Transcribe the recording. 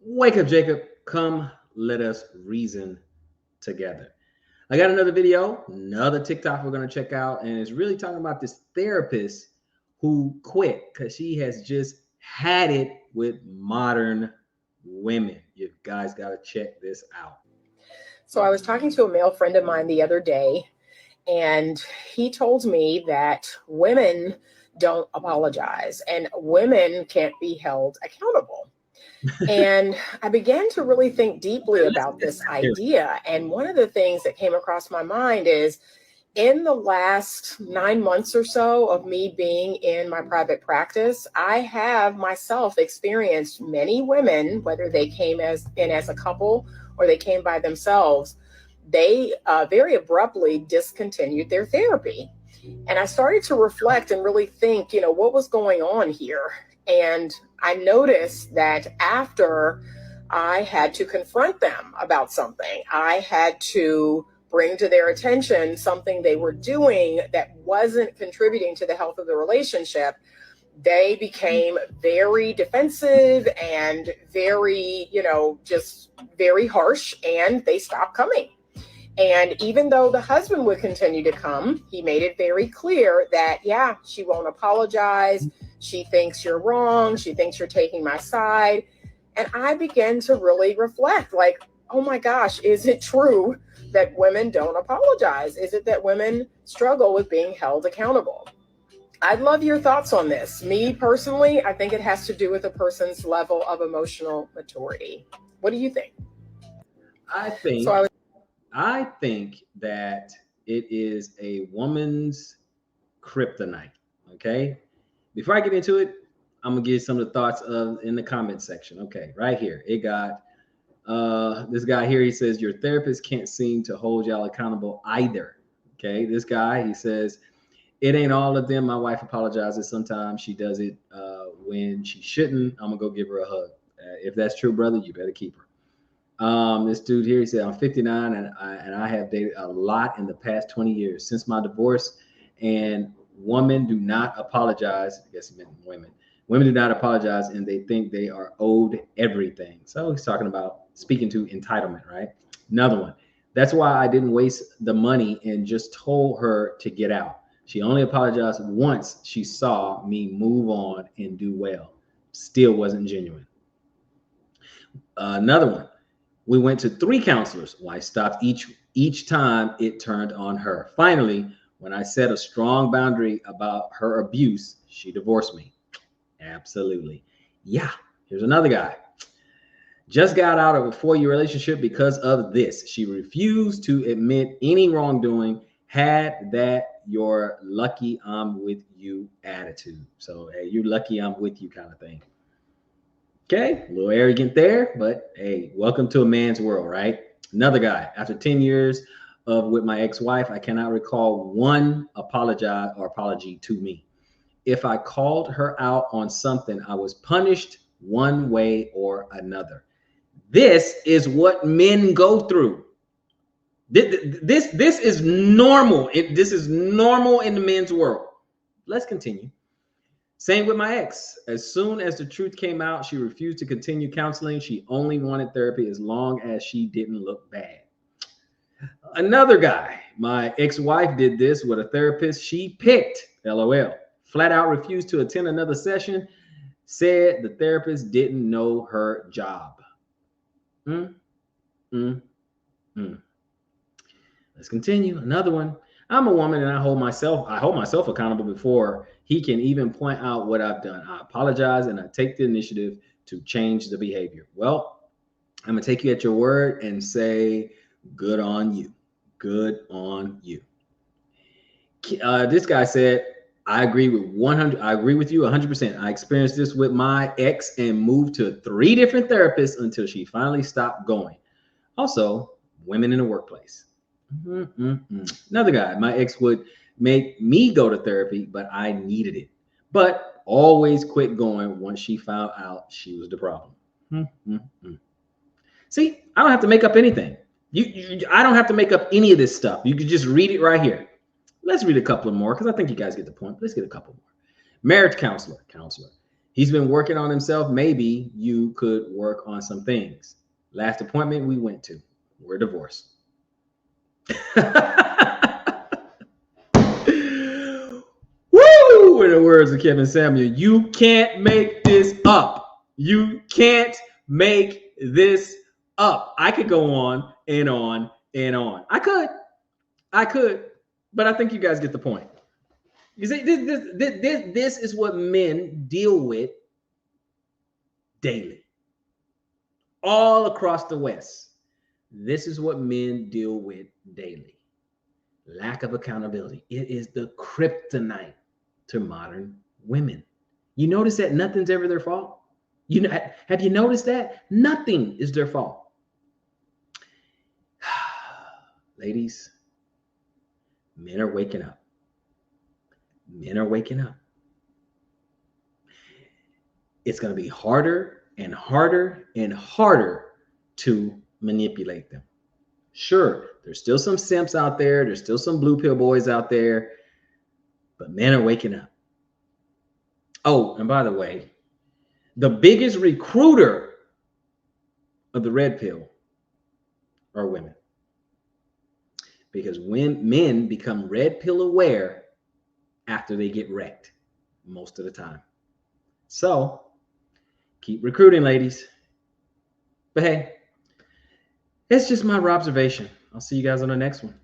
Wake up, Jacob. Come, let us reason together. I got another video, another TikTok we're going to check out, and it's really talking about this therapist who quit because she has just had it with modern women. You guys got to check this out. So I was talking to a male friend of mine the other day, and he told me that women don't apologize and women can't be held accountable. And I began to really think deeply about this idea. And one of the things that came across my mind is in the last 9 months or so of me being in my private practice, I have myself experienced many women, whether they came as a couple or they came by themselves, they very abruptly discontinued their therapy. And I started to reflect and really think, what was going on here? And I noticed that after I had to confront them about something, I had to bring to their attention something they were doing that wasn't contributing to the health of the relationship, they became very defensive and very, just very harsh, and they stopped coming. And even though the husband would continue to come, he made it very clear that, yeah, she won't apologize. She thinks you're wrong. She thinks you're taking my side. And I began to really reflect like, oh my gosh, is it true that women don't apologize? Is it that women struggle with being held accountable? I'd love your thoughts on this. Me personally, I think it has to do with a person's level of emotional maturity. What do you think? I think I think that it is a woman's kryptonite. Okay. Before I get into it, I'm gonna give some of the thoughts of in the comment section. Okay, right here. It got this guy here. He says your therapist can't seem to hold y'all accountable either. Okay, this guy, he says it ain't all of them. My wife apologizes sometimes. She does it when she shouldn't. I'm gonna go give her a hug. If that's true, brother, you better keep her. This dude here, he said, I'm 59 and I have dated a lot in the past 20 years since my divorce, and women do not apologize. I guess he meant women. Women do not apologize, and they think they are owed everything. So he's talking about speaking to entitlement, right? Another one. That's why I didn't waste the money and just told her to get out. She only apologized once she saw me move on and do well. Still wasn't genuine. Another one. We went to 3 counselors. Well, I stopped each time it turned on her. Finally, when I set a strong boundary about her abuse, she divorced me. Absolutely. Yeah. Here's another guy. Just got out of a 4-year relationship because of this. She refused to admit any wrongdoing, had that "you're lucky I'm with you" attitude. So, hey, you're lucky I'm with you kind of thing. Okay, a little arrogant there, but hey, welcome to a man's world, right? Another guy, after 10 years of with my ex-wife, I cannot recall one apology to me. If I called her out on something, I was punished one way or another. This is what men go through. This is normal. This is normal in the men's world. Let's continue. Same with my ex. As soon as the truth came out, she refused to continue counseling. She only wanted therapy as long as she didn't look bad. Another guy, my ex-wife did this with a therapist she picked, LOL. Flat out refused to attend another session, said the therapist didn't know her job. Let's continue. Another one. I'm a woman and I hold myself accountable before he can even point out what I've done. I apologize and I take the initiative to change the behavior. Well, I'm gonna take you at your word and say, good on you. Good on you. This guy said, I agree with 100. I agree with you 100%. I experienced this with my ex and moved to 3 different therapists until she finally stopped going. Also, women in the workplace. Another guy, my ex would make me go to therapy, but I needed it. But always quit going once she found out she was the problem. See, I don't have to make up anything. I don't have to make up any of this stuff. You can just read it right here. Let's read a couple more because I think you guys get the point. Let's get a couple more. Marriage counselor. He's been working on himself. Maybe you could work on some things. Last appointment we went to, we're divorced. Woo! In the words of Kevin Samuel, you can't make this up. You can't make this up. I could go on and on and on. I could, but I think you guys get the point. You see, this is what men deal with daily, all across the West. This is what men deal with daily. Lack of accountability. It is the kryptonite to modern women. You notice that nothing's ever their fault? You know, have you noticed that? Nothing is their fault. Ladies, men are waking up. Men are waking up. It's going to be harder and harder and harder to manipulate them. Sure, there's still some simps out there. There's still some blue pill boys out there. But men are waking up. Oh, and by the way, the biggest recruiter of the red pill are women. Because when men become red pill aware after they get wrecked, most of the time. So keep recruiting, ladies. But hey, it's just my observation. I'll see you guys on the next one.